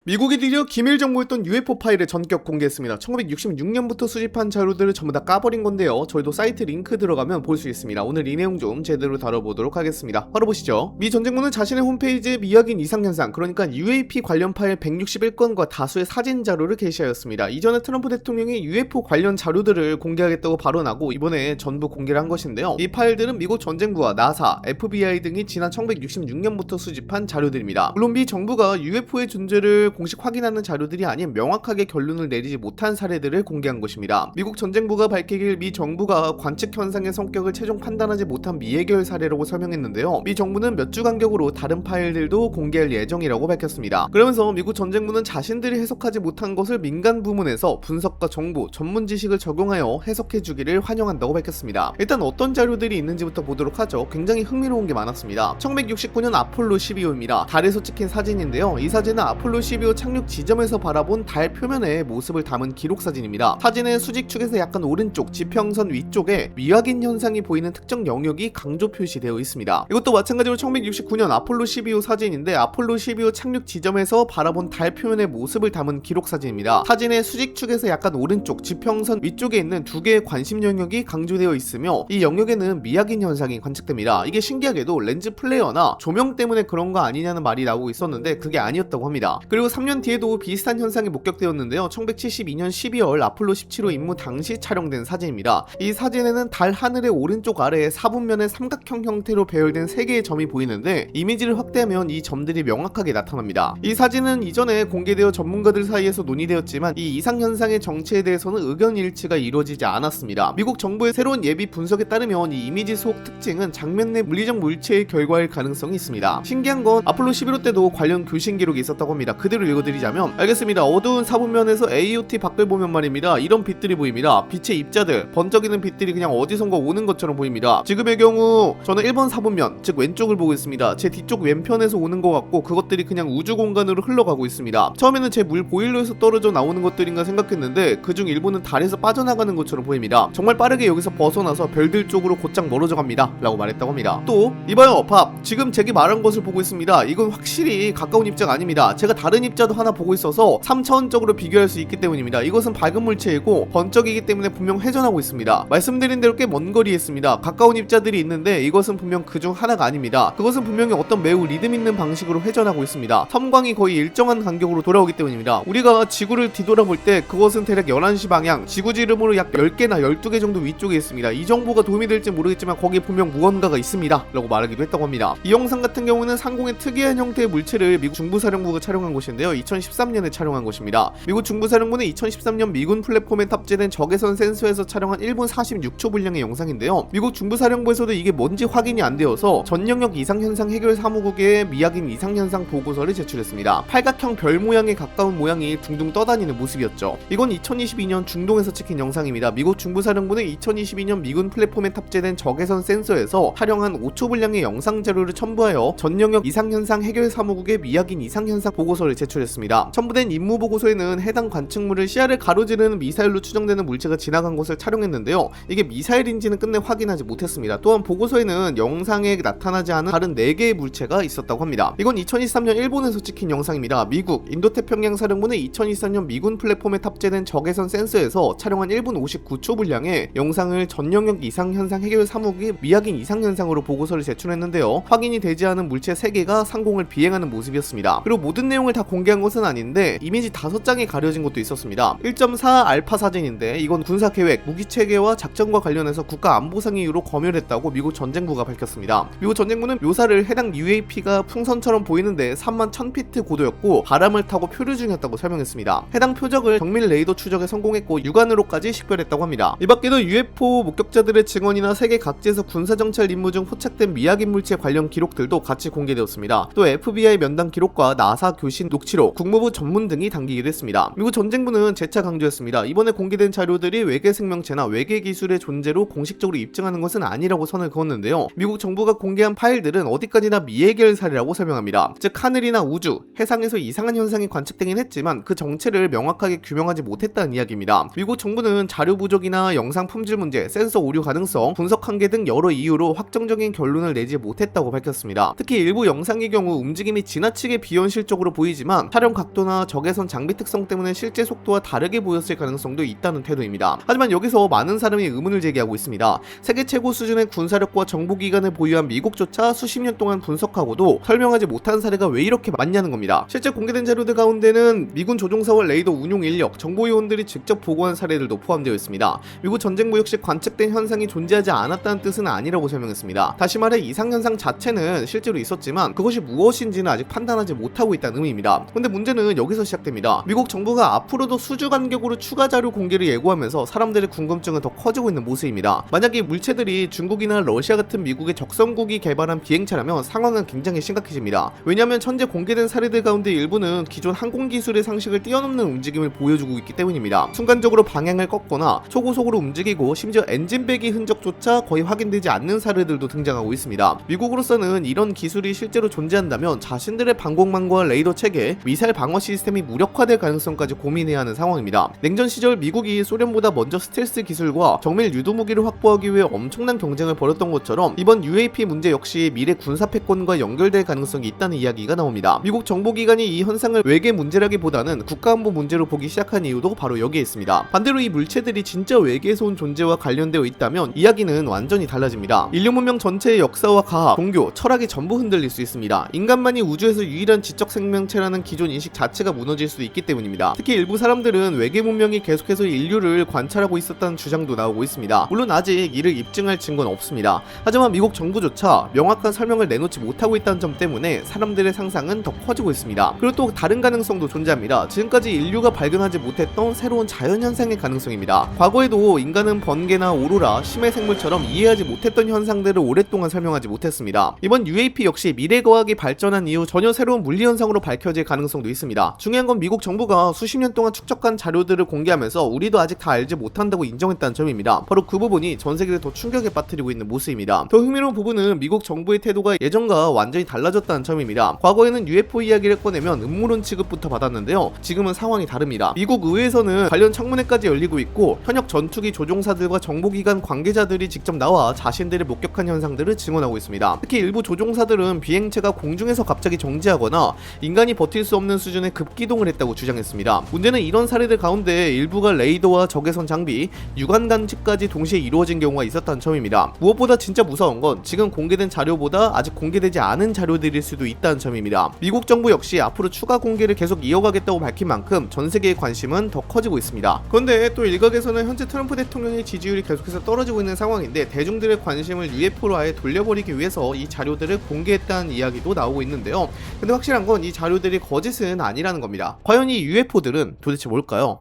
미국이 드디어 기밀 정보였던 UFO 파일을 전격 공개했습니다. 1966년부터 수집한 자료들을 전부 다 까버린 건데요. 저희도 사이트 링크 들어가면 볼 수 있습니다. 오늘 이 내용 좀 제대로 다뤄보도록 하겠습니다. 바로 보시죠. 미 전쟁부는 자신의 홈페이지에 미확인 이상현상, 그러니까 UAP 관련 파일 161건과 다수의 사진 자료를 게시하였습니다. 이전에 트럼프 대통령이 UFO 관련 자료들을 공개하겠다고 발언하고 이번에 전부 공개를 한 것인데요. 이 파일들은 미국 전쟁부와 나사, FBI 등이 지난 1966년부터 수집한 자료들입니다. 물론 미 정부가 UFO의 존재를 공식 확인하는 자료들이 아닌 명확하게 결론을 내리지 못한 사례들을 공개한 것입니다. 미국 전쟁부가 밝히길 미 정부가 관측 현상의 성격을 최종 판단하지 못한 미해결 사례라고 설명했는데요. 미 정부는 몇 주 간격으로 다른 파일들도 공개할 예정이라고 밝혔습니다. 그러면서 미국 전쟁부는 자신들이 해석하지 못한 것을 민간 부문에서 분석과 정보, 전문 지식을 적용하여 해석해주기를 환영한다고 밝혔습니다. 일단 어떤 자료들이 있는지부터 보도록 하죠. 굉장히 흥미로운 게 많았습니다. 1969년 아폴로 12호입니다. 달에서 찍힌 사진인데요. 이 사진은 아폴로 12호 착륙 지점에서 바라본 달 표면의 모습을 담은 기록 사진입니다. 사진의 수직축에서 약간 오른쪽, 지평선 위쪽에 미확인 현상이 보이는 특정 영역이 강조 표시되어 있습니다. 이것도 마찬가지로 1969년 아폴로 12호 사진인데 아폴로 12호 착륙 지점에서 바라본 달 표면의 모습을 담은 기록 사진입니다. 사진의 수직축에서 약간 오른쪽, 지평선 위쪽에 있는 두 개의 관심 영역이 강조되어 있으며 이 영역에는 미확인 현상이 관측됩니다. 이게 신기하게도 렌즈 플레이어나 조명 때문에 그런 거 아니냐는 말이 나오고 있었는데 그게 아니었다고 합니다. 그리고 3년 뒤에도 비슷한 현상이 목격되었는데요. 1972년 12월 아폴로 17호 임무 당시 촬영된 사진입니다. 이 사진에는 달 하늘의 오른쪽 아래에 4분면의 삼각형 형태로 배열된 3개의 점이 보이는데 이미지를 확대하면 이 점들이 명확하게 나타납니다. 이 사진은 이전에 공개되어 전문가들 사이에서 논의되었지만 이 이상현상의 정체에 대해서는 의견 일치가 이루어지지 않았습니다. 미국 정부의 새로운 예비 분석에 따르면 이 이미지 속 특징은 장면 내 물리적 물체의 결과일 가능성이 있습니다. 신기한 건 아폴로 11호 때도 관련 교신 기록이 있었다고 합니다. 그대로 읽어드리자면 알겠습니다. 어두운 4분면에서 AOT 밖을 보면 말입니다. 이런 빛들이 보입니다. 빛의 입자들, 번쩍이는 빛들이 그냥 어디선가 오는 것처럼 보입니다. 지금의 경우 저는 1번 4분면, 즉 왼쪽을 보고 있습니다. 제 뒤쪽 왼편에서 오는 것 같고 그것들이 그냥 우주 공간으로 흘러가고 있습니다. 처음에는 제 물 보일러에서 떨어져 나오는 것들인가 생각했는데 그중 일부는 달에서 빠져나가는 것처럼 보입니다. 정말 빠르게 여기서 벗어나서 별들 쪽으로 곧장 멀어져 갑니다. 라고 말했다고 합니다. 또 이봐요 밥, 지금 제게 말한 것을 보고 있습니다. 이건 확실히 가까운 입자가 아닙니다. 제가 다른 입자도 하나 보고 있어서 3차원적으로 비교할 수 있기 때문입니다. 이것은 밝은 물체이고 번쩍이기 때문에 분명 회전하고 있습니다. 말씀드린 대로 꽤 먼 거리에 있습니다. 가까운 입자들이 있는데 이것은 분명 그중 하나가 아닙니다. 그것은 분명히 어떤 매우 리듬 있는 방식으로 회전하고 있습니다. 섬광이 거의 일정한 간격으로 돌아오기 때문입니다. 우리가 지구를 뒤돌아볼 때 그것은 대략 11시 방향, 지구 지름으로 약 10개나 12개 정도 위쪽에 있습니다. 이 정보가 도움이 될지 모르겠지만 거기에 분명 무언가가 있습니다. 라고 말하기도 했다고 합니다. 이 영상 같은 경우는 상공의 특이한 형태의 물체를 미국 중부사령부가 촬영한 곳인데요. 2013년에 촬영한 것입니다. 미국 중부사령부는 2013년 미군 플랫폼에 탑재된 적외선 센서에서 촬영한 1분 46초 분량의 영상인데요. 미국 중부사령부에서도 이게 뭔지 확인이 안 되어서 전영역 이상현상 해결 사무국에 미확인 이상현상 보고서를 제출했습니다. 팔각형 별 모양에 가까운 모양이 둥둥 떠다니는 모습이었죠. 이건 2022년 중동에서 찍힌 영상입니다. 미국 중부사령부는 2022년 미군 플랫폼에 탑재된 적외선 센서에서 촬영한 5초 분량의 영상 자료를 첨부하여 전영역 이상현상 해결 사무국에 미확인 이상현상 보고서를 제출했습니다. 첨부된 임무 보고서에는 해당 관측물을 시야를 가로지르는 미사일로 추정되는 물체가 지나간 것을 촬영했는데요. 이게 미사일인지는 끝내 확인하지 못했습니다. 또한 보고서에는 영상에 나타나지 않은 다른 4개의 물체가 있었다고 합니다. 이건 2023년 일본에서 찍힌 영상입니다. 미국 인도태평양 사령부는 2024년 미군 플랫폼에 탑재된 적외선 센서에서 촬영한 1분 59초 분량의 영상을 전영역 이상현상 해결 사무국에 미확인 이상현상으로 보고서를 제출했는데요. 확인이 되지 않은 물체 3개가 상공을 비행하는 모습이었습니다. 그리고 모든 내용을 다 공개한 것은 아닌데 이미지 5장이 가려진 것도 있었습니다. 1.4 알파 사진인데 이건 군사계획, 무기체계와 작전과 관련해서 국가안보상 이유로 검열했다고 미국 전쟁부가 밝혔습니다. 미국 전쟁부는 묘사를 해당 UAP가 풍선처럼 보이는데 3만 1000피트 고도였고 바람을 타고 표류 중이었다고 설명했습니다. 해당 표적을 정밀 레이더 추적에 성공했고 육안으로까지 식별했다고 합니다. 이 밖에도 UFO 목격자들의 증언이나 세계 각지에서 군사정찰 임무 중 포착된 미확인 물체 관련 기록들도 같이 공개되었습니다. 또 FBI 면담 기록과 나사 교신 녹취록, 국무부 전문 등이 담기기도 했습니다. 미국 전쟁부는 재차 강조했습니다. 이번에 공개된 자료들이 외계 생명체나 외계 기술의 존재로 공식적으로 입증하는 것은 아니라고 선을 그었는데요. 미국 정부가 공개한 파일들은 어디까지나 미해결 사례라고 설명합니다. 즉 하늘이나 우주, 해상에서 이상한 현상이 관측되긴 했지만 그 정체를 명확하게 규명하지 못했다는 이야기입니다. 미국 정부는 자료 부족이나 영상 품질 문제, 센서 오류 가능성, 분석 한계 등 여러 이유로 확정적인 결론을 내지 못했다고 밝혔습니다. 특히 일부 영상의 경우 움직임이 지나치게 비현실적으로 보이지만 있지만 촬영 각도나 적외선 장비 특성 때문에 실제 속도와 다르게 보였을 가능성도 있다는 태도입니다. 하지만 여기서 많은 사람이 의문을 제기하고 있습니다. 세계 최고 수준의 군사력과 정보기관을 보유한 미국조차 수십 년 동안 분석하고도 설명하지 못한 사례가 왜 이렇게 많냐는 겁니다. 실제 공개된 자료들 가운데는 미군 조종사와 레이더 운용 인력, 정보요원들이 직접 보고한 사례들도 포함되어 있습니다. 미국 전쟁부 역시 관측된 현상이 존재하지 않았다는 뜻은 아니라고 설명했습니다. 다시 말해 이상현상 자체는 실제로 있었지만 그것이 무엇인지는 아직 판단하지 못하고 있다는 의미입니다. 근데 문제는 여기서 시작됩니다. 미국 정부가 앞으로도 수주 간격으로 추가 자료 공개를 예고하면서 사람들의 궁금증은 더 커지고 있는 모습입니다. 만약 이 물체들이 중국이나 러시아 같은 미국의 적성국이 개발한 비행체라면 상황은 굉장히 심각해집니다. 왜냐하면 현재 공개된 사례들 가운데 일부는 기존 항공기술의 상식을 뛰어넘는 움직임을 보여주고 있기 때문입니다. 순간적으로 방향을 꺾거나 초고속으로 움직이고 심지어 엔진 배기 흔적조차 거의 확인되지 않는 사례들도 등장하고 있습니다. 미국으로서는 이런 기술이 실제로 존재한다면 자신들의 방공망과 레이더 체계, 미사일 방어 시스템이 무력화될 가능성까지 고민해야 하는 상황입니다. 냉전 시절 미국이 소련보다 먼저 스텔스 기술과 정밀 유도무기를 확보하기 위해 엄청난 경쟁을 벌였던 것처럼 이번 UAP 문제 역시 미래 군사 패권과 연결될 가능성이 있다는 이야기가 나옵니다. 미국 정보기관이 이 현상을 외계 문제라기보다는 국가안보 문제로 보기 시작한 이유도 바로 여기에 있습니다. 반대로 이 물체들이 진짜 외계에서 온 존재와 관련되어 있다면 이야기는 완전히 달라집니다. 인류 문명 전체의 역사와 과학, 종교, 철학이 전부 흔들릴 수 있습니다. 인간만이 우주에서 유일한 지적 생명체라는 기존 인식 자체가 무너질 수 있기 때문입니다. 특히 일부 사람들은 외계 문명이 계속해서 인류를 관찰하고 있었다는 주장도 나오고 있습니다. 물론 아직 이를 입증할 증거는 없습니다. 하지만 미국 정부조차 명확한 설명을 내놓지 못하고 있다는 점 때문에 사람들의 상상은 더 커지고 있습니다. 그리고 또 다른 가능성도 존재합니다. 지금까지 인류가 발견하지 못했던 새로운 자연현상의 가능성입니다. 과거에도 인간은 번개나 오로라, 심해 생물처럼 이해하지 못했던 현상들을 오랫동안 설명하지 못했습니다. 이번 UAP 역시 미래과학이 발전한 이후 전혀 새로운 물리현상으로 밝혀질 가능성도 있습니다. 중요한 건 미국 정부가 수십 년 동안 축적한 자료들을 공개하면서 우리도 아직 다 알지 못한다고 인정했다는 점입니다. 바로 그 부분이 전 세계를 더 충격에 빠뜨리고 있는 모습입니다. 더 흥미로운 부분은 미국 정부의 태도가 예전과 완전히 달라졌다는 점입니다. 과거에는 UFO 이야기를 꺼내면 음모론 취급부터 받았는데요. 지금은 상황이 다릅니다. 미국 의회에서는 관련 청문회까지 열리고 있고 현역 전투기 조종사들과 정보기관 관계자들이 직접 나와 자신들이 목격한 현상들을 증언하고 있습니다. 특히 일부 조종사들은 비행체가 공중에서 갑자기 정지하거나 인간이 버틸 수 없는 수준의 급기동을 했다고 주장했습니다. 문제는 이런 사례들 가운데 일부가 레이더와 적외선 장비, 육안 감지까지 동시에 이루어진 경우가 있었다는 점입니다. 무엇보다 진짜 무서운 건 지금 공개된 자료보다 아직 공개되지 않은 자료들일 수도 있다는 점입니다. 미국 정부 역시 앞으로 추가 공개를 계속 이어가겠다고 밝힌 만큼 전 세계의 관심은 더 커지고 있습니다. 그런데 또 일각에서는 현재 트럼프 대통령의 지지율이 계속해서 떨어지고 있는 상황인데 대중들의 관심을 UFO로 아예 돌려버리기 위해서 이 자료들을 공개했다는 이야기도 나오고 있는데요. 근데 확실한 건 이 자료들이 거짓은 아니라는 겁니다. 과연 이 UFO들은 도대체 뭘까요?